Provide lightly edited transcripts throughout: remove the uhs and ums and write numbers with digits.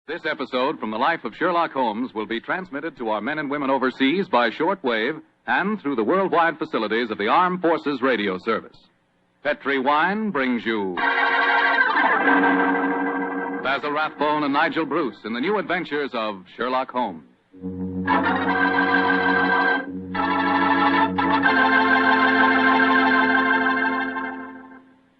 This episode from the life of Sherlock Holmes will be transmitted to our men and women overseas by shortwave and through the worldwide facilities of the Armed Forces Radio Service. Petri Wine brings you Basil Rathbone and Nigel Bruce in the new adventures of Sherlock Holmes.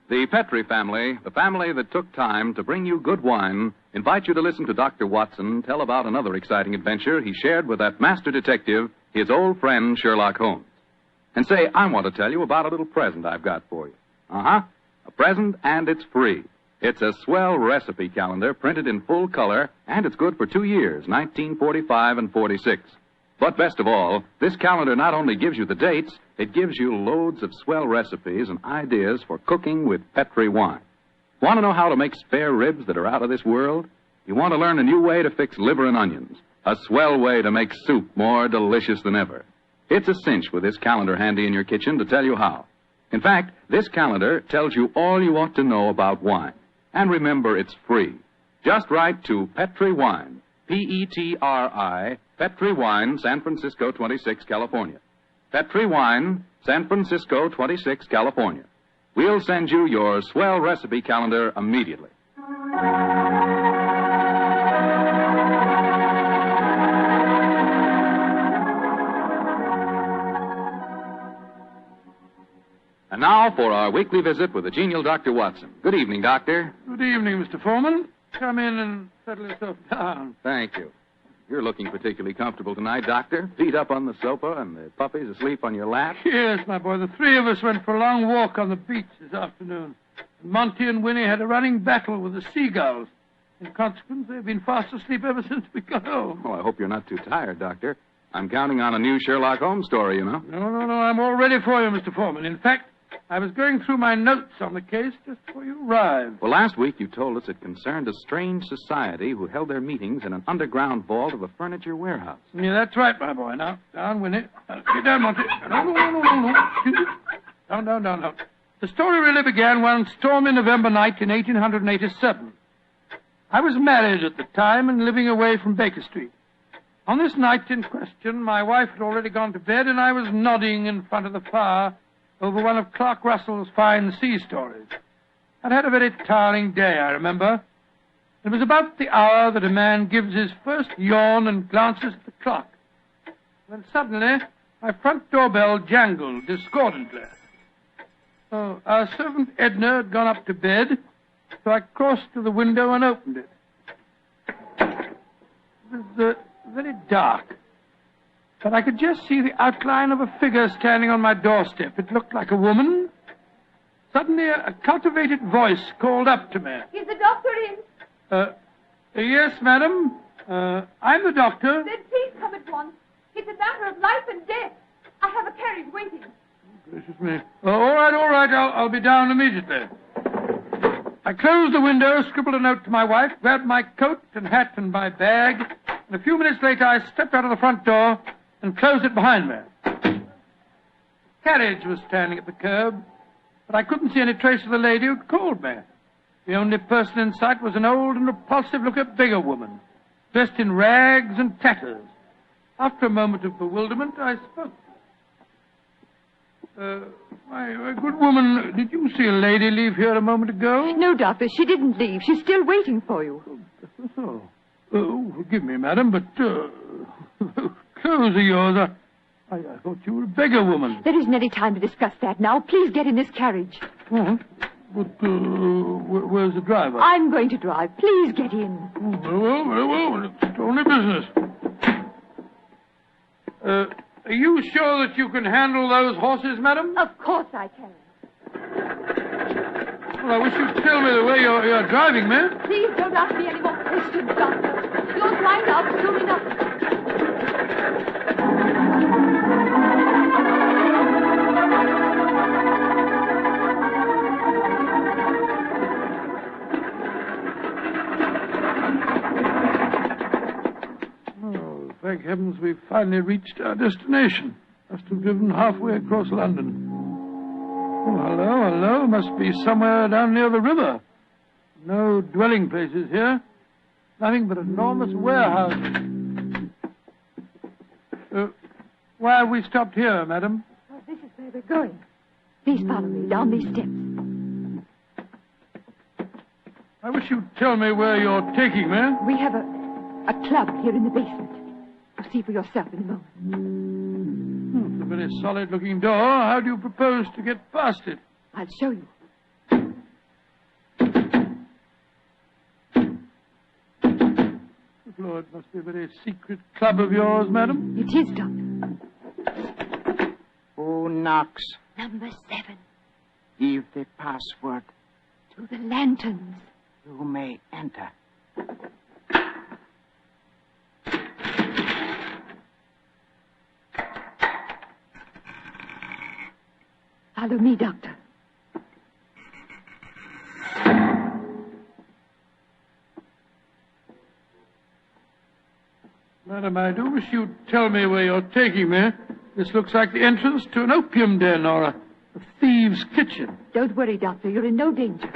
The Petri family, the family that took time to bring you good wine, invite you to listen to Dr. Watson tell about another exciting adventure he shared with that master detective, his old friend Sherlock Holmes. And say, I want to tell you about a little present I've got for you. A present, and it's free. It's a swell recipe calendar printed in full color, and it's good for 2 years, 1945 and 46. But best of all, this calendar not only gives you the dates, it gives you loads of swell recipes and ideas for cooking with Petri wine. Want to know how to make spare ribs that are out of this world? You want to learn a new way to fix liver and onions, a swell way to make soup more delicious than ever. It's a cinch with this calendar handy in your kitchen to tell you how. In fact, this calendar tells you all you ought to know about wine. And remember, it's free. Just write to Petri Wine, P-E-T-R-I, Petri Wine, San Francisco 26, California. Petri Wine, San Francisco 26, California. We'll send you your swell recipe calendar immediately. And now for our weekly visit with the genial Dr. Watson. Good evening, Doctor. Good evening, Mr. Foreman. Come in and settle yourself down. Thank you. You're looking particularly comfortable tonight, Doctor. Feet up on the sofa and the puppies asleep on your lap. Yes, my boy. The three of us went for a long walk on the beach this afternoon. Monty and Winnie had a running battle with the seagulls. In consequence, they've been fast asleep ever since we got home. Oh, I hope you're not too tired, Doctor. I'm counting on a new Sherlock Holmes story, you know. No. I'm all ready for you, Mr. Foreman. In fact, I was going through my notes on the case just before you arrived. Well, last week you told us it concerned a strange society who held their meetings in an underground vault of a furniture warehouse. Yeah, that's right, my boy. Now, down, Winnie. Get down, Monty. No. Down. The story really began one stormy November night in 1887. I was married at the time and living away from Baker Street. On this night in question, my wife had already gone to bed, and I was nodding in front of the fire over one of Clark Russell's fine sea stories. I'd had a very tiring day, I remember. It was about the hour that a man gives his first yawn and glances at the clock. When suddenly, my front doorbell jangled discordantly. Oh, our servant Edna had gone up to bed, so I crossed to the window and opened it. It was very dark, but I could just see the outline of a figure standing on my doorstep. It looked like a woman. Suddenly, a cultivated voice called up to me. Is the doctor in? Yes, madam. I'm the doctor. Then please come at once. It's a matter of life and death. I have a carriage waiting. Gracious me. All right. I'll be down immediately. I closed the window, scribbled a note to my wife, grabbed my coat and hat and my bag, and a few minutes later I stepped out of the front door and closed it behind me. The carriage was standing at the curb, but I couldn't see any trace of the lady who'd called me. The only person in sight was an old and repulsive-looking beggar woman, dressed in rags and tatters. After a moment of bewilderment, I spoke. My good woman, did you see a lady leave here a moment ago? No, Doctor, she didn't leave. She's still waiting for you. Oh, forgive me, madam, but clothes of yours, I thought you were a beggar woman. There isn't any time to discuss that now. Please get in this carriage. Oh, but where's the driver? I'm going to drive. Please get in. Very well. It's only business. Are you sure that you can handle those horses, madam? Of course I can. Well, I wish you'd tell me the way you're driving, ma'am. Please don't ask me any more questions, Doctor. You'll find out soon enough. Thank heavens we've finally reached our destination. Must have driven halfway across London. Oh, hello. Must be somewhere down near the river. No dwelling places here. Nothing but enormous warehouses. Why have we stopped here, madam? Oh, this is where we're going. Please follow me down these steps. I wish you'd tell me where you're taking me. We have a club here in the basement. You'll see for yourself in a moment. It's a very solid-looking door. How do you propose to get past it? I'll show you. Good Lord, it must be a very secret club of yours, madam. It is, Doctor. Who knocks? Number 7. Give the password. To the lanterns. You may enter. Follow me, Doctor. Madam, I do wish you'd tell me where you're taking me. This looks like the entrance to an opium den or a thieves' kitchen. Don't worry, Doctor. You're in no danger.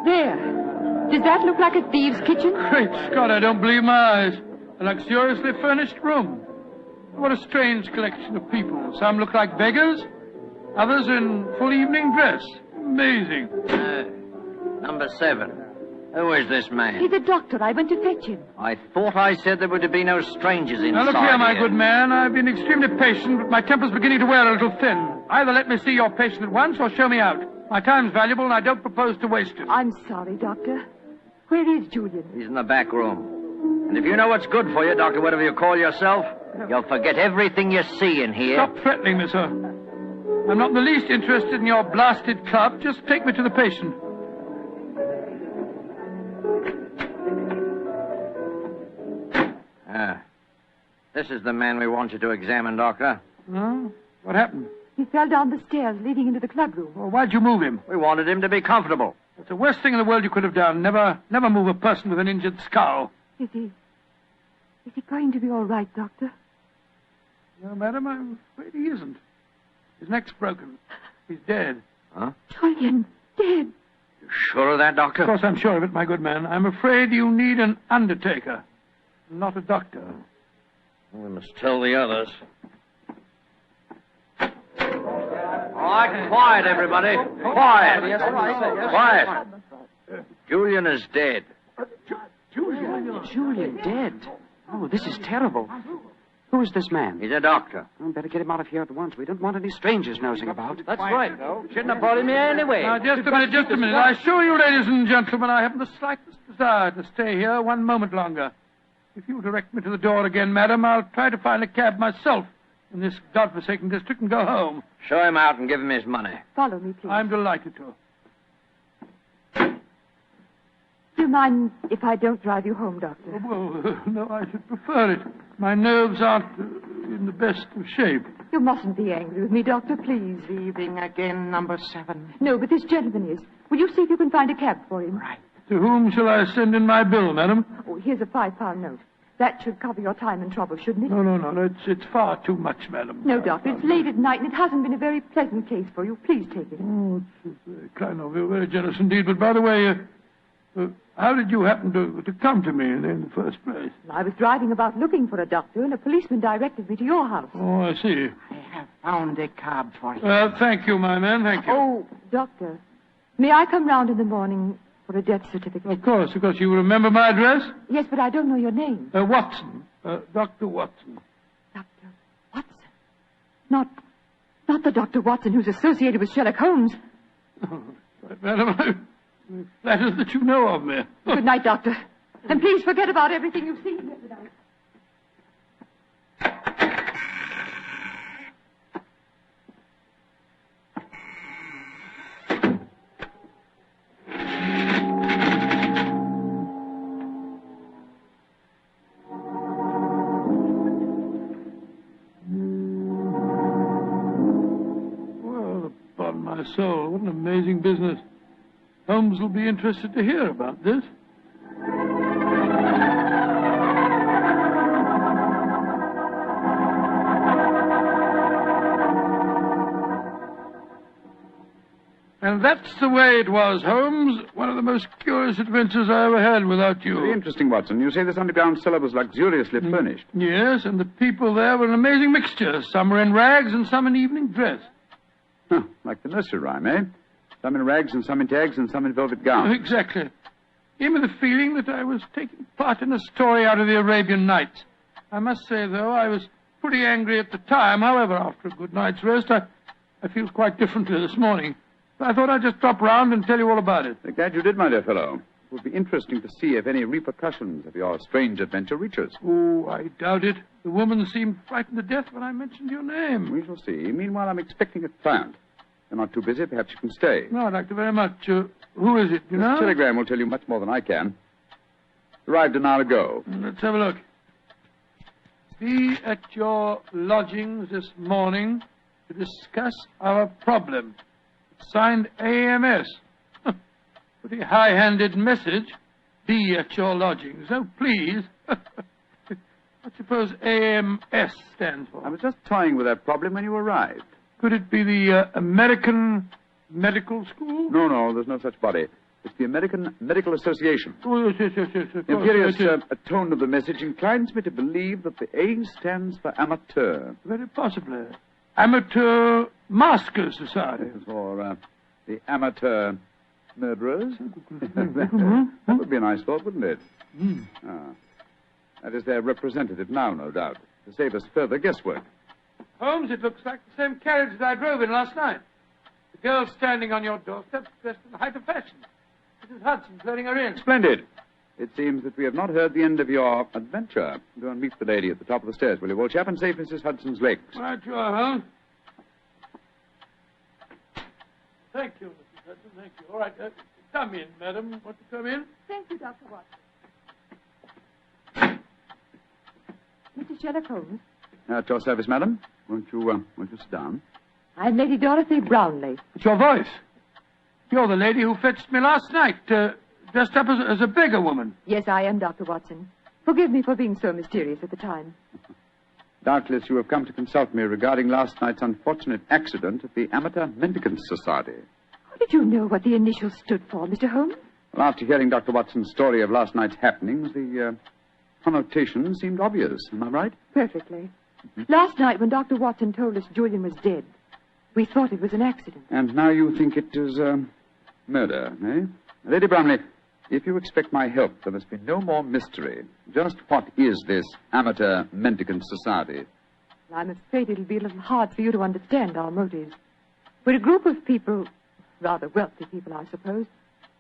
There. Does that look like a thieves' kitchen? Great Scott, I don't believe my eyes. A luxuriously furnished room. What a strange collection of people. Some look like beggars, others in full evening dress. Amazing. Number 7. Who is this man? He's a doctor. I went to fetch him. I thought I said there were to be no strangers inside. Now, look here, my good man. I've been extremely patient, but my temper's beginning to wear a little thin. Either let me see your patient at once or show me out. My time's valuable, and I don't propose to waste it. I'm sorry, Doctor. Where is Julian? He's in the back room. And if you know what's good for you, Doctor, whatever you call yourself, you'll forget everything you see in here. Stop threatening me, sir. I'm not in the least interested in your blasted club. Just take me to the patient. This is the man we want you to examine, Doctor. Huh? What happened? He fell down the stairs leading into the clubroom. Well, why'd you move him? We wanted him to be comfortable. It's the worst thing in the world you could have done. Never move a person with an injured skull. Is he going to be all right, Doctor? No, madam, I'm afraid he isn't. His neck's broken. He's dead. Huh? Julian, dead. You sure of that, Doctor? Of course I'm sure of it, my good man. I'm afraid you need an undertaker, not a doctor. We must tell the others. All right, quiet, everybody. Quiet. Quiet. Julian is dead. Julian dead. Oh, this is terrible. Who is this man? He's a doctor. Well, better get him out of here at once. We don't want any strangers nosing about. That's right, though. Shouldn't have brought him here anyway. Now, just a minute. I assure you, ladies and gentlemen, I haven't the slightest desire to stay here one moment longer. If you'll direct me to the door again, madam, I'll try to find a cab myself in this godforsaken district and go home. Show him out and give him his money. Follow me, please. I'm delighted to. Do you mind if I don't drive you home, Doctor? Well, no, I should prefer it. My nerves aren't in the best of shape. You mustn't be angry with me, Doctor, please. Leaving again, number 7. No, but this gentleman is. Will you see if you can find a cab for him? Right. To whom shall I send in my bill, madam? Oh, here's a £5 note. That should cover your time and trouble, shouldn't it? No. It's far too much, madam. No, Doctor. It's late at night, and it hasn't been a very pleasant case for you. Please take it. Oh, it's very kind of you. Very generous indeed. But by the way, how did you happen to come to me in the first place? I was driving about looking for a doctor, and a policeman directed me to your house. Oh, I see. I have found a cab for you. Thank you, my man. Thank you. Oh, Doctor, may I come round in the morning for a death certificate? Of course. You remember my address? Yes, but I don't know your name. Watson. Dr. Watson. Dr. Watson? Not the Dr. Watson who's associated with Sherlock Holmes. Oh, right, madam, I'm flattered that you know of me. Good night, Doctor. And please forget about everything you've seen here tonight. My soul, what an amazing business. Holmes will be interested to hear about this. And that's the way it was, Holmes. One of the most curious adventures I ever had without you. Very interesting, Watson. You say this underground cellar was luxuriously furnished. Yes, and the people there were an amazing mixture. Some were in rags and some in evening dress. Huh, like the nursery rhyme, eh? Some in rags and some in tags and some in velvet gowns. Exactly. Gave me the feeling that I was taking part in a story out of the Arabian Nights. I must say, though, I was pretty angry at the time. However, after a good night's rest, I feel quite differently this morning. I thought I'd just drop round and tell you all about it. Glad you did, my dear fellow. It would be interesting to see if any repercussions of your strange adventure reach us. Oh, I doubt it. The woman seemed frightened to death when I mentioned your name. We shall see. Meanwhile, I'm expecting a client. You're not too busy. Perhaps you can stay. No, I'd like to very much. Who is it, you know? This telegram will tell you much more than I can. Arrived an hour ago. Let's have a look. Be at your lodgings this morning to discuss our problem. Signed AMS. Pretty high-handed message. Be at your lodgings. Oh, please. What suppose AMS stands for? I was just toying with that problem when you arrived. Could it be the American Medical School? No, there's no such body. It's the American Medical Association. Oh, yes. Of The course, imperious yes. tone of the message inclines me to believe that the A stands for amateur. Very possibly. Amateur Maskers Society. Or the amateur murderers. That would be a nice thought, wouldn't it? That is their representative now, no doubt, to save us further guesswork. Holmes, it looks like the same carriage that I drove in last night. The girl standing on your doorstep dressed in the height of fashion. Mrs. Hudson's letting her in. Splendid. It seems that we have not heard the end of your adventure. Go and meet the lady at the top of the stairs, will you, old chap, and save Mrs. Hudson's legs. Right you are, Holmes. Thank you, Mrs. Hudson, thank you. All right, come in, madam. Want to come in? Thank you, Dr. Watson. Mr. Sherlock Holmes, At your service, madam. Won't you sit down? I'm Lady Dorothy Brownlee. It's your voice. You're the lady who fetched me last night, dressed up as a beggar woman. Yes, I am, Dr. Watson. Forgive me for being so mysterious at the time. Doubtless you have come to consult me regarding last night's unfortunate accident at the Amateur Mendicant Society. How did you know what the initials stood for, Mr. Holmes? Well, after hearing Dr. Watson's story of last night's happenings, the connotation seemed obvious. Am I right? Perfectly. Last night, when Dr. Watson told us Julian was dead, we thought it was an accident. And now you think it is murder, eh? Lady Brownlee, if you expect my help, there must be no more mystery. Just what is this Amateur Mendicant Society? I'm afraid it'll be a little hard for you to understand our motives. We're a group of people, rather wealthy people, I suppose,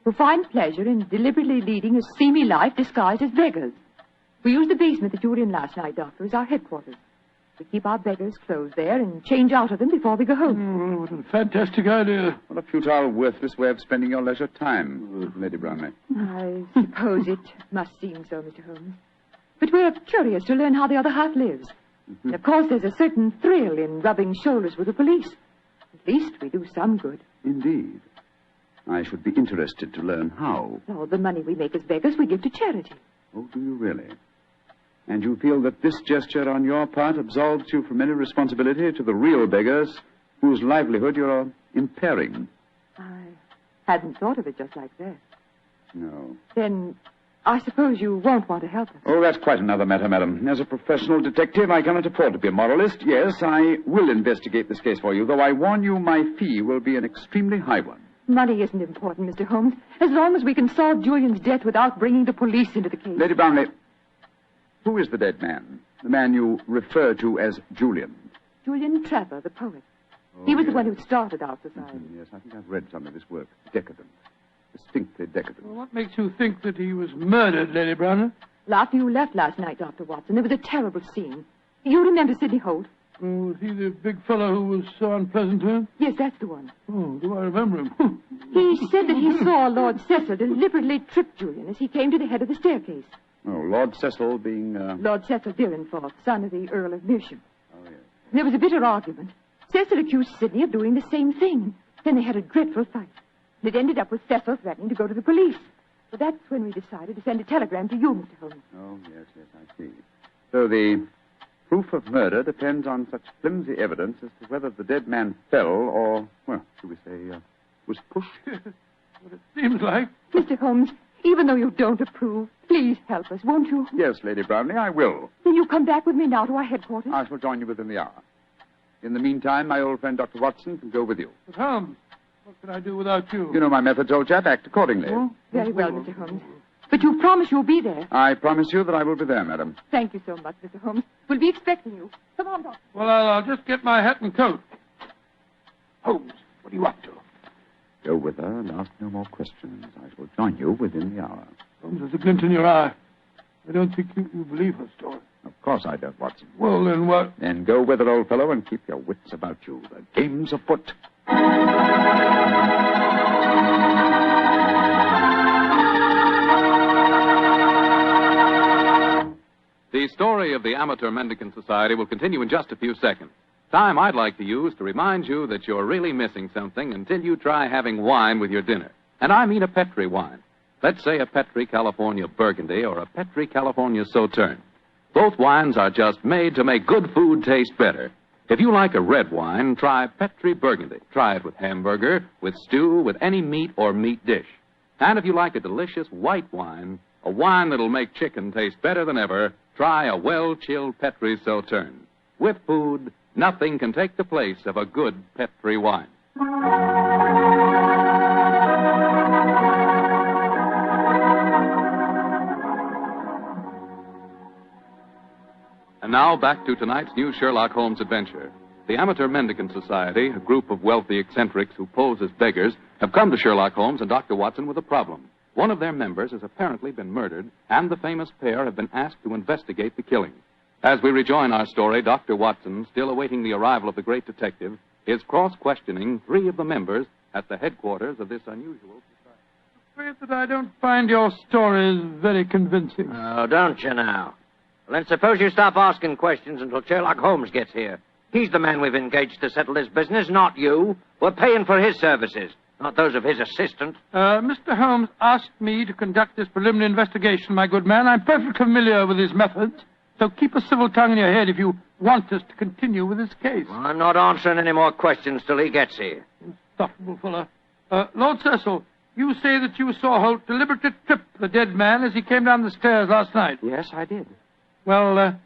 who find pleasure in deliberately leading a seamy life disguised as beggars. We use the basement that you were in last night, Doctor, as our headquarters. We keep our beggars' clothes there and change out of them before we go home. Oh, what a fantastic idea. What a futile, worthless way of spending your leisure time, Lady Brownlee. I suppose it must seem so, Mr. Holmes. But we're curious to learn how the other half lives. And of course, there's a certain thrill in rubbing shoulders with the police. At least we do some good. Indeed. I should be interested to learn how. All the money we make as beggars we give to charity. Oh, do you really? And you feel that this gesture on your part absolves you from any responsibility to the real beggars whose livelihood you're impairing? I hadn't thought of it just like that. No. Then I suppose you won't want to help us. Oh, that's quite another matter, madam. As a professional detective, I cannot afford to be a moralist. Yes, I will investigate this case for you, though I warn you my fee will be an extremely high one. Money isn't important, Mr. Holmes, as long as we can solve Julian's death without bringing the police into the case. Lady Brownlee, who is the dead man? The man you refer to as Julian? Julian Trevor, the poet. Oh, He was yes. the one who started our society. Yes, I think I've read some of his work. Decadent. Distinctly decadent. Well, what makes you think that he was murdered, Lady Brownlee? Well, after you left last night, Dr. Watson, there was a terrible scene. You remember Sidney Holt? Oh, was he the big fellow who was so unpleasant to him? Yes, that's the one. Oh, do I remember him? He said that he saw Lord Cecil deliberately trip Julian as he came to the head of the staircase. Oh, Lord Cecil being... Lord Cecil Dyrenforth, son of the Earl of Mersham. Oh, yes. There was a bitter argument. Cecil accused Sidney of doing the same thing. Then they had a dreadful fight. And it ended up with Cecil threatening to go to the police. So that's when we decided to send a telegram to you, Mr. Holmes. Oh, yes, I see. So the proof of murder depends on such flimsy evidence as to whether the dead man fell or, well, should we say, was pushed. What it seems like. Mr. Holmes, even though you don't approve, please help us, won't you? Yes, Lady Brownlee, I will. Will you come back with me now to our headquarters? I shall join you within the hour. In the meantime, my old friend Dr. Watson can go with you. But Holmes, what can I do without you? You know my methods, old chap. Act accordingly. Oh? Very well, Mr. Holmes. But you promise you'll be there. I promise you that I will be there, madam. Thank you so much, Mr. Holmes. We'll be expecting you. Come on, Doctor. Well, I'll just get my hat and coat. Holmes, what are you up to? Go with her and ask no more questions. I shall join you within the hour. Holmes, there's a glint in your eye. I don't think you believe her story. Of course I don't, Watson. Well, then what? Then go with her, old fellow, and keep your wits about you. The game's afoot. The story of the Amateur Mendicant Society will continue in just a few seconds. Time I'd like to use to remind you that you're really missing something until you try having wine with your dinner. And I mean a Petri wine. Let's say a Petri California Burgundy or a Petri California Sauterne. Both wines are just made to make good food taste better. If you like a red wine, try Petri Burgundy. Try it with hamburger, with stew, with any meat or meat dish. And if you like a delicious white wine, a wine that'll make chicken taste better than ever, try a well-chilled Petri Sauterne. With food, nothing can take the place of a good Petri wine. And now back to tonight's new Sherlock Holmes adventure. The Amateur Mendicant Society, a group of wealthy eccentrics who pose as beggars, have come to Sherlock Holmes and Dr. Watson with a problem. One of their members has apparently been murdered, and the famous pair have been asked to investigate the killing. As we rejoin our story, Dr. Watson, still awaiting the arrival of the great detective, is cross-questioning three of the members at the headquarters of this unusual society. I'm afraid that I don't find your stories very convincing. Oh, don't you now? Well, then suppose you stop asking questions until Sherlock Holmes gets here. He's the man we've engaged to settle this business, not you. We're paying for his services, not those of his assistant. Mr. Holmes asked me to conduct this preliminary investigation, my good man. I'm perfectly familiar with his methods, so keep a civil tongue in your head if you want us to continue with this case. Well, I'm not answering any more questions till he gets here. Insufferable fellow. Lord Cecil, you say that you saw Holt deliberately trip the dead man as he came down the stairs last night. Yes, I did. Well,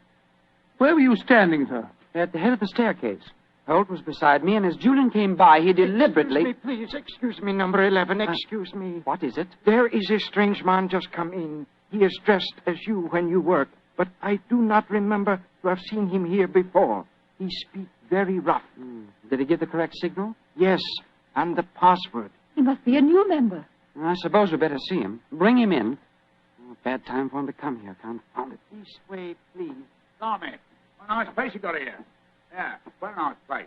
where were you standing, sir? At the head of the staircase. Holt was beside me, and as Julian came by, he deliberately... Excuse me, number 11, excuse me. What is it? There is a strange man just come in. He is dressed as you when you work, but I do not remember to have seen him here before. He speaks very rough. Did he give the correct signal? Yes, and the password. He must be a new member. I suppose we better see him. Bring him in. Oh, bad time for him to come here, confound it. This way, please. Tommy, what a nice place you got here. Yeah, quite a nice place.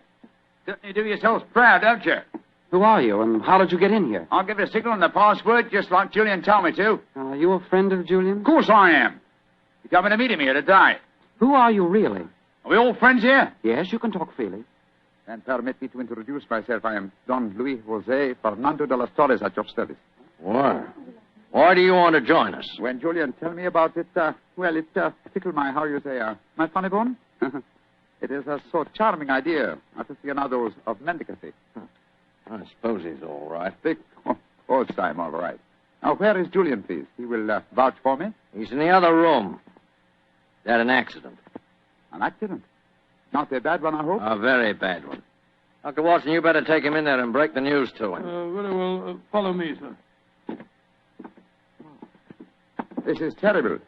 Certainly do yourselves proud, don't you? Who are you, and how did you get in here? I'll give you a signal and the password, just like Julian told me to. Are you a friend of Julian? Of course I am. He told me to meet him here today. Who are you, really? Are we all friends here? Yes, you can talk freely. Then permit me to introduce myself. I am Don Luis Jose Fernando de las Torres at your service. Why? Why do you want to join us? When Julian tell me about it, it tickled my, my funny bone. It is a so charming idea, aficionados of mendicancy. I suppose he's all right. Of course I'm all right. Now, where is Julian, please? He will vouch for me. He's in the other room. He had an accident. An accident? Not a bad one, I hope? A very bad one. Dr. Watson, you better take him in there and break the news to him. Very well. Follow me, sir. This is terrible.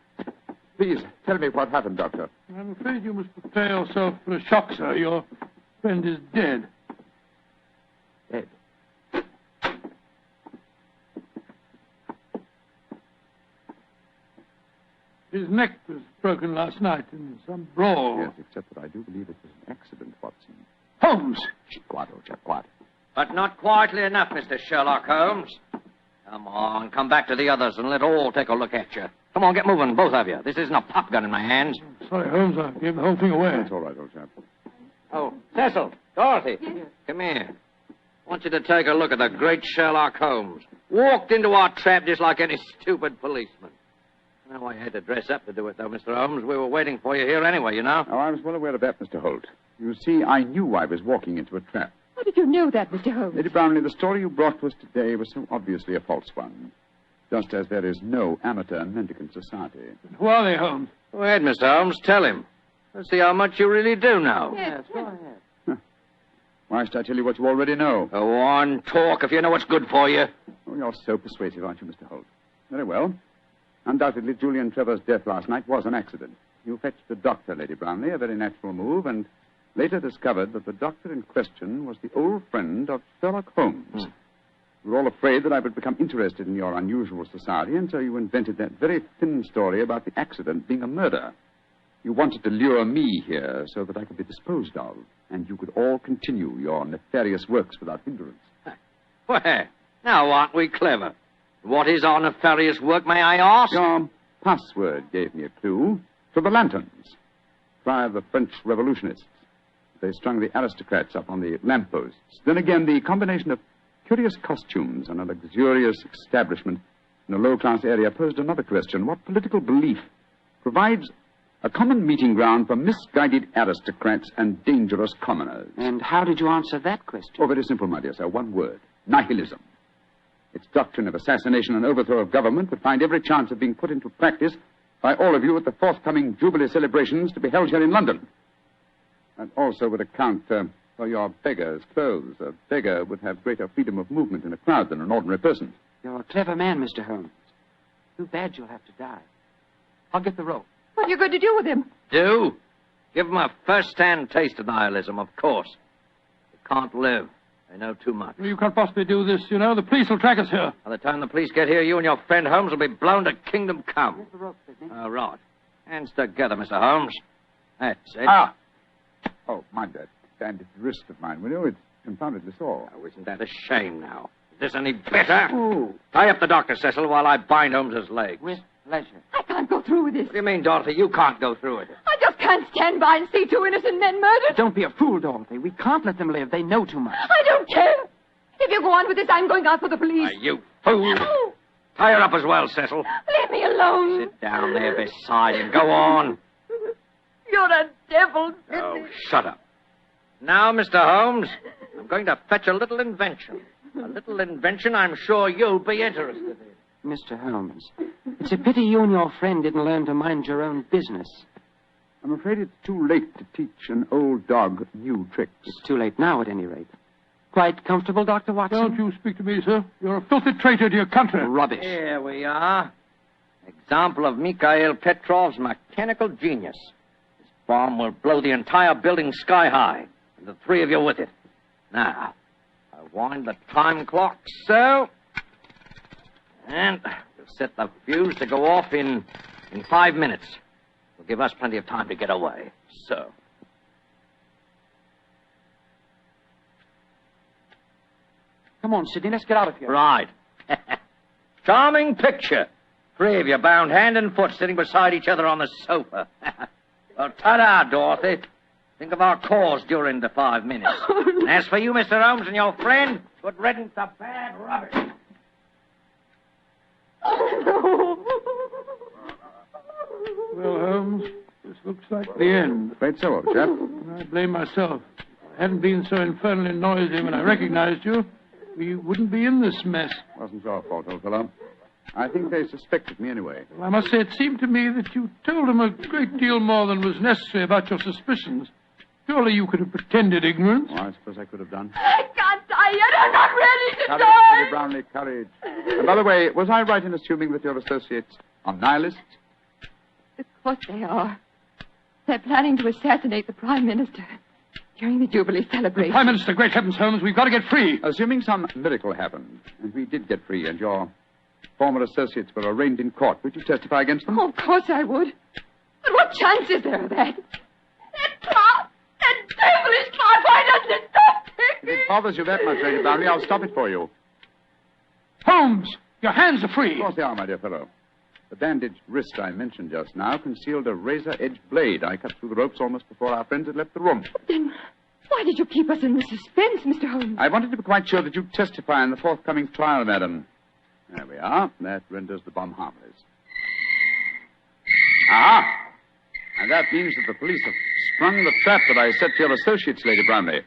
Please, tell me what happened, Doctor. I'm afraid you must prepare yourself for a shock, sir. Your friend is dead. Dead? His neck was broken last night in some brawl. Yes, except that I do believe it was an accident, Watson. Holmes! Quiet, old chap, quiet. But not quietly enough, Mr. Sherlock Holmes. Come on, come back to the others and let all take a look at you. Come on, get moving, both of you. This isn't a pop gun in my hands. Sorry, Holmes, I gave the whole thing away. That's all right, old chap. Oh, Cecil, Dorothy, come here. I want you to take a look at the great Sherlock Holmes. Walked into our trap just like any stupid policeman. Well, I had to dress up to do it, though, Mr. Holmes. We were waiting for you here anyway, you know. Oh, I was well aware of that, Mr. Holt. You see, I knew I was walking into a trap. Oh, did you know that, Mr. Holmes? Lady Brownlee, the story you brought to us today was so obviously a false one. Just as there is no amateur mendicant society. Who are they, Holmes? Go ahead, Mr. Holmes. Tell him. Let's see how much you really do know. Yes, Go ahead. Why should I tell you what you already know? Go on, talk if you know what's good for you. Oh, you're so persuasive, aren't you, Mr. Holt? Very well. Undoubtedly, Julian Trevor's death last night was an accident. You fetched a doctor, Lady Brownlee, a very natural move, and later discovered that the doctor in question was the old friend of Sherlock Holmes. You were all afraid that I would become interested in your unusual society, and so you invented that very thin story about the accident being a murder. You wanted to lure me here so that I could be disposed of, and you could all continue your nefarious works without hindrance. Well, now aren't we clever? What is our nefarious work, may I ask? Your password gave me a clue to the lanterns. Try the French revolutionists. They strung the aristocrats up on the lampposts. Then again, the combination of curious costumes and a luxurious establishment in a low-class area posed another question. What political belief provides a common meeting ground for misguided aristocrats and dangerous commoners? And how did you answer that question? Oh, very simple, my dear sir. One word. Nihilism. Its doctrine of assassination and overthrow of government would find every chance of being put into practice by all of you at the forthcoming Jubilee celebrations to be held here in London. And also would account for your beggar's clothes. A beggar would have greater freedom of movement in a crowd than an ordinary person. You're a clever man, Mr. Holmes. Too bad you'll have to die. I'll get the rope. What are you going to do with him? Do? Give them a first-hand taste of nihilism, of course. They can't live. They know too much. You can't possibly do this, you know. The police will track us here. By the time the police get here, you and your friend Holmes will be blown to kingdom come. Here's the rope, Sidney. All right. Hands together, Mr. Holmes. That's it. Ah! Oh, mind that bandaged wrist of mine, will you? It's confoundedly sore. Oh, isn't that a shame now? Is this any better? Oh. Tie up the doctor, Cecil, while I bind Holmes's legs. With pleasure. I can't go through with this. What do you mean, Dorothy? You can't go through it. I just can't stand by and see two innocent men murdered. Don't be a fool, Dorothy. We can't let them live. They know too much. I don't care. If you go on with this, I'm going out for the police. Why, you fool. No. Tie her up as well, Cecil. Leave me alone. Sit down there beside him. Go on. You're a devil, Sidney. Oh, shut up. Now, Mr. Holmes, I'm going to fetch a little invention. A little invention I'm sure you'll be interested in. Mr. Holmes, it's a pity you and your friend didn't learn to mind your own business. I'm afraid it's too late to teach an old dog new tricks. It's too late now, at any rate. Quite comfortable, Dr. Watson? Don't you speak to me, sir. You're a filthy traitor to your country. Rubbish. Here we are. Example of Mikhail Petrov's mechanical genius. This bomb will blow the entire building sky high, and the three of you with it. Now, I wind the time clock so, and we'll set the fuse to go off in 5 minutes. It'll give us plenty of time to get away. So. Come on, Sidney, let's get out of here. Right. Charming picture. Three of you bound hand and foot sitting beside each other on the sofa. Well, ta-da, Dorothy. Think of our cause during the 5 minutes. And as for you, Mr. Holmes, and your friend, good riddance to bad rubbish. Well, Holmes, this looks like the end. Afraid so, old chap. I blame myself. If I hadn't been so infernally noisy when I recognized you, we wouldn't be in this mess. Wasn't your fault, old fellow. I think they suspected me anyway. Well, I must say, it seemed to me that you told them a great deal more than was necessary about your suspicions. Surely you could have pretended ignorance. Oh, I suppose I could have done. I can't die yet. I'm not ready to Courage, die. Lady Brownlee, courage. And by the way, was I right in assuming that your associates are nihilists? Of course they are. They're planning to assassinate the Prime Minister during the Jubilee celebration. Prime Minister, great heavens, Holmes, we've got to get free. Assuming some miracle happened, and we did get free, and your former associates were arraigned in court, would you testify against them? Oh, of course I would. But what chance is there of that? That devilish car, why doesn't it stop If ticking? it bothers you that much, Lady Brownlee, I'll stop it for you. Holmes, your hands are free. Of course they are, my dear fellow. The bandaged wrist I mentioned just now concealed a razor-edged blade. I cut through the ropes almost before our friends had left the room. Then why did you keep us in this suspense, Mr. Holmes? I wanted to be quite sure that you'd testify in the forthcoming trial, madam. There we are. That renders the bomb harmless. Aha! And that means that the police have sprung the trap that I set for your associates, Lady Brownlee.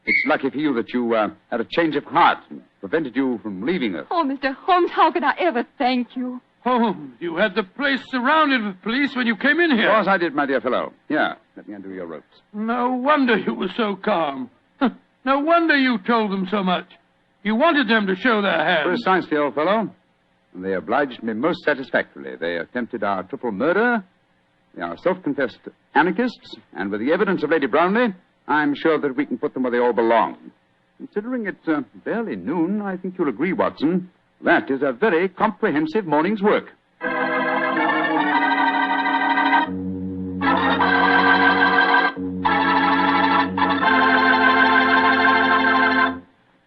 It's lucky for you that you had a change of heart and prevented you from leaving us. Oh, Mr. Holmes, how can I ever thank you? Holmes, you had the place surrounded with police when you came in here. Of course I did, my dear fellow. Here, let me undo your ropes. No wonder you were so calm. No wonder you told them so much. You wanted them to show their hands. Precisely, old fellow. And they obliged me most satisfactorily. They attempted our triple murder. They are self-confessed anarchists. And with the evidence of Lady Brownlee, I'm sure that we can put them where they all belong. Considering it's barely noon, I think you'll agree, Watson, that is a very comprehensive morning's work.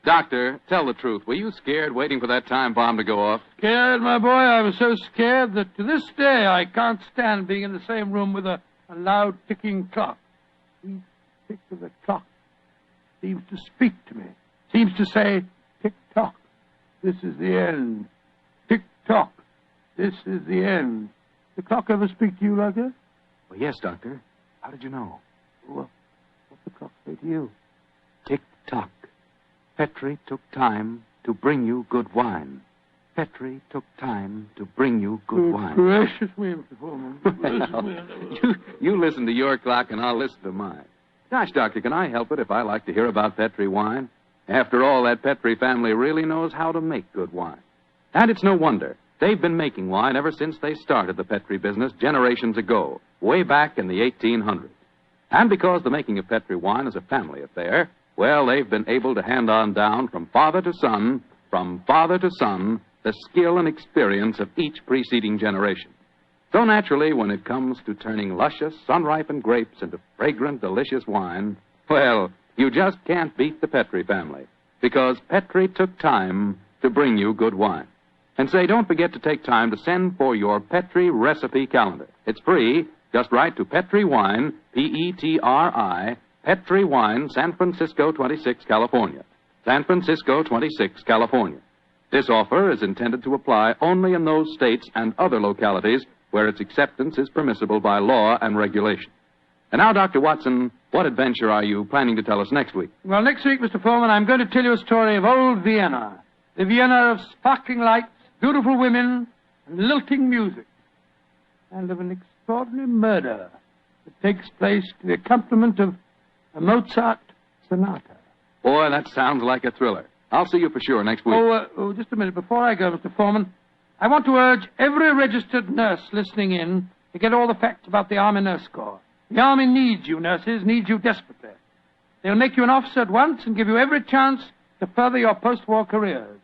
Doctor, tell the truth. Were you scared waiting for that time bomb to go off? Scared, my boy? I was so scared that to this day I can't stand being in the same room with a loud ticking clock. Each tick of the clock seems to speak to me. Seems to say, tick-tock, this is the end. Tick-tock, this is the end. The clock ever speak to you like that? Well, yes, Doctor. How did you know? Well, what's the clock say to you? Tick-tock. Petri took time to bring you good wine. Petri took time to bring you good wine. Gracious me, Mr. Foreman. You listen to your clock and I'll listen to mine. Gosh, Doctor, can I help it if I like to hear about Petri wine? After all, that Petri family really knows how to make good wine. And it's no wonder. They've been making wine ever since they started the Petri business generations ago, way back in the 1800s. And because the making of Petri wine is a family affair, well, they've been able to hand on down from father to son, the skill and experience of each preceding generation. So naturally, when it comes to turning luscious, sun-ripened grapes into fragrant, delicious wine, well, you just can't beat the Petri family, because Petri took time to bring you good wine. And say, don't forget to take time to send for your Petri recipe calendar. It's free. Just write to Petri Wine, Petri, Petri Wine, San Francisco 26, California. San Francisco 26, California. This offer is intended to apply only in those states and other localities where its acceptance is permissible by law and regulation. And now, Dr. Watson, what adventure are you planning to tell us next week? Well, next week, Mr. Foreman, I'm going to tell you a story of old Vienna. The Vienna of sparkling lights, beautiful women, and lilting music. And of an extraordinary murder that takes place to the accompaniment of a Mozart sonata. Boy, that sounds like a thriller. I'll see you for sure next week. Just a minute. Before I go, Mr. Foreman, I want to urge every registered nurse listening in to get all the facts about the Army Nurse Corps. The Army needs you, nurses, needs you desperately. They'll make you an officer at once and give you every chance to further your post-war careers.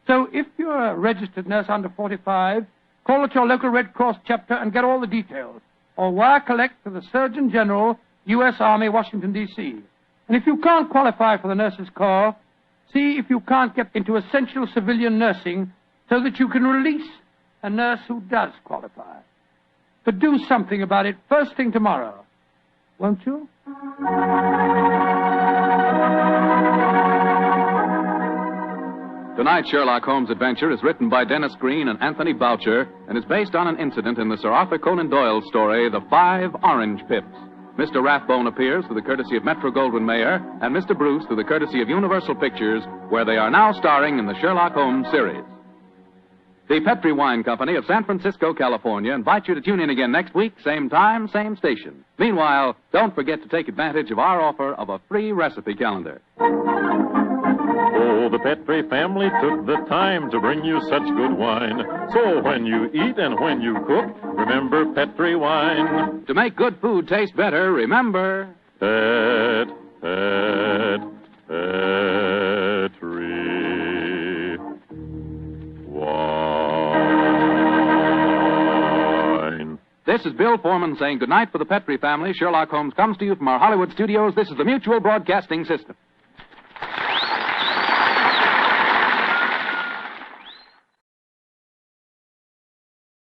So if you're a registered nurse under 45, call at your local Red Cross chapter and get all the details. Or wire collect to the Surgeon General, U.S. Army, Washington, D.C. And if you can't qualify for the Nurses Corps, see if you can't get into essential civilian nursing so that you can release a nurse who does qualify. But do something about it first thing tomorrow, won't you? Tonight's Sherlock Holmes adventure is written by Dennis Green and Anthony Boucher and is based on an incident in the Sir Arthur Conan Doyle story, The 5 Orange Pips. Mr. Rathbone appears through the courtesy of Metro-Goldwyn-Mayer and Mr. Bruce through the courtesy of Universal Pictures, where they are now starring in the Sherlock Holmes series. The Petri Wine Company of San Francisco, California, invites you to tune in again next week, same time, same station. Meanwhile, don't forget to take advantage of our offer of a free recipe calendar. Oh, the Petri family took the time to bring you such good wine. So when you eat and when you cook, remember Petri wine. To make good food taste better, remember... Petri wine. This is Bill Foreman saying goodnight for the Petri family. Sherlock Holmes comes to you from our Hollywood studios. This is the Mutual Broadcasting System.